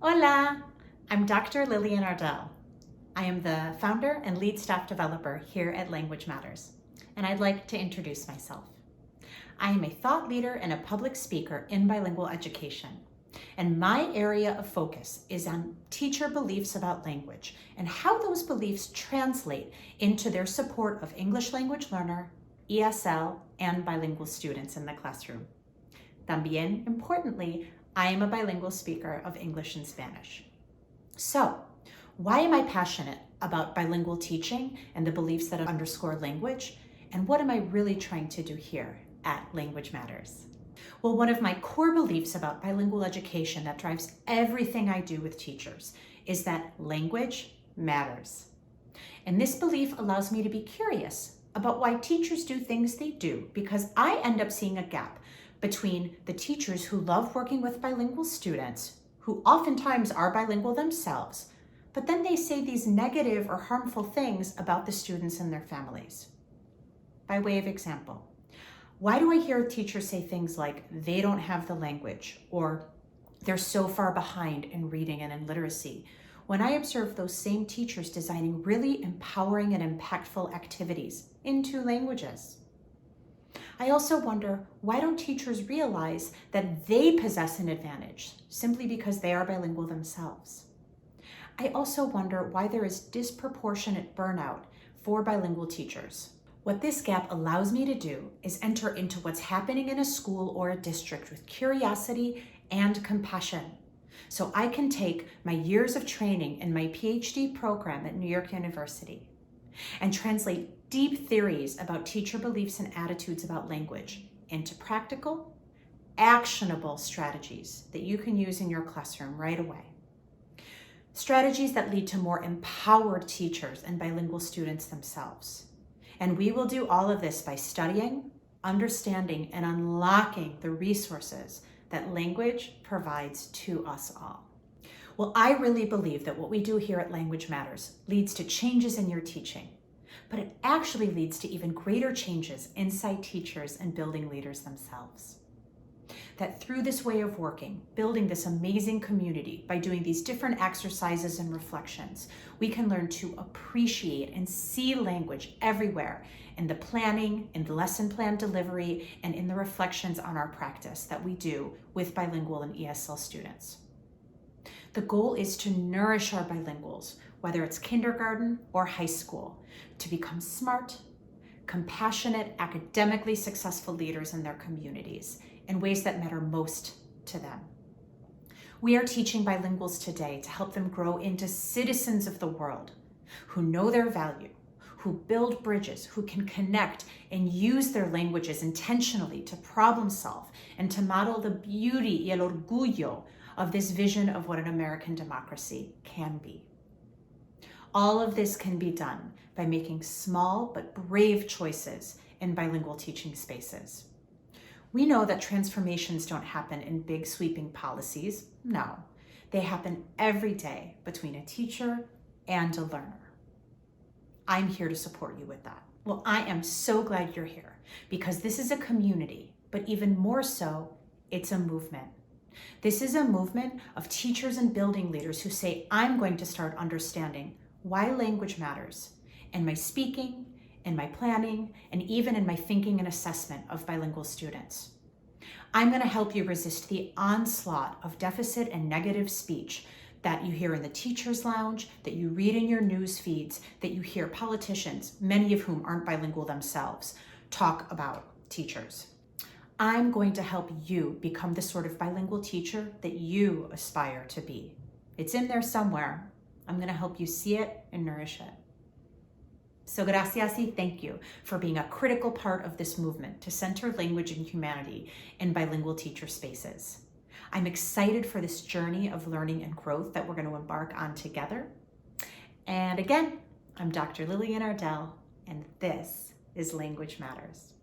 Hola, I'm Dr. Lillian Ardell. I am the founder and lead staff developer here at Language Matters, and I'd like to introduce myself. I am a thought leader and a public speaker in bilingual education, and my area of focus is on teacher beliefs about language and how those beliefs translate into their support of English language learner, ESL, and bilingual students in the classroom. También, importantly, I am a bilingual speaker of English and Spanish. So, why am I passionate about bilingual teaching and the beliefs that underscore language? And what am I really trying to do here at Language Matters? Well, one of my core beliefs about bilingual education that drives everything I do with teachers is that language matters. And this belief allows me to be curious about why teachers do things they do, because I end up seeing a gap between the teachers who love working with bilingual students, who oftentimes are bilingual themselves, but then they say these negative or harmful things about the students and their families. By way of example, why do I hear teachers say things like, they don't have the language, or they're so far behind in reading and in literacy, when I observe those same teachers designing really empowering and impactful activities in two languages? I also wonder, why don't teachers realize that they possess an advantage simply because they are bilingual themselves? I also wonder why there is disproportionate burnout for bilingual teachers. What this gap allows me to do is enter into what's happening in a school or a district with curiosity and compassion. So I can take my years of training in my PhD program at New York University and translate deep theories about teacher beliefs and attitudes about language into practical, actionable strategies that you can use in your classroom right away. Strategies that lead to more empowered teachers and bilingual students themselves. And we will do all of this by studying, understanding, and unlocking the resources that language provides to us all. Well, I really believe that what we do here at Language Matters leads to changes in your teaching, but it actually leads to even greater changes inside teachers and building leaders themselves. That through this way of working, building this amazing community by doing these different exercises and reflections, we can learn to appreciate and see language everywhere in the planning, in the lesson plan delivery, and in the reflections on our practice that we do with bilingual and ESL students. The goal is to nourish our bilinguals, whether it's kindergarten or high school, to become smart, compassionate, academically successful leaders in their communities in ways that matter most to them. We are teaching bilinguals today to help them grow into citizens of the world who know their value, who build bridges, who can connect and use their languages intentionally to problem solve and to model the beauty y el orgullo of this vision of what an American democracy can be. All of this can be done by making small but brave choices in bilingual teaching spaces. We know that transformations don't happen in big sweeping policies. No, they happen every day between a teacher and a learner. I'm here to support you with that. Well, I am so glad you're here because this is a community, but even more so, it's a movement. This is a movement of teachers and building leaders who say, I'm going to start understanding why language matters in my speaking, in my planning, and even in my thinking and assessment of bilingual students. I'm going to help you resist the onslaught of deficit and negative speech that you hear in the teacher's lounge, that you read in your news feeds, that you hear politicians, many of whom aren't bilingual themselves, talk about teachers. I'm going to help you become the sort of bilingual teacher that you aspire to be. It's in there somewhere. I'm going to help you see it and nourish it. So gracias y thank you for being a critical part of this movement to center language and humanity in bilingual teacher spaces. I'm excited for this journey of learning and growth that we're going to embark on together. And again, I'm Dr. Lillian Ardell, and this is Language Matters.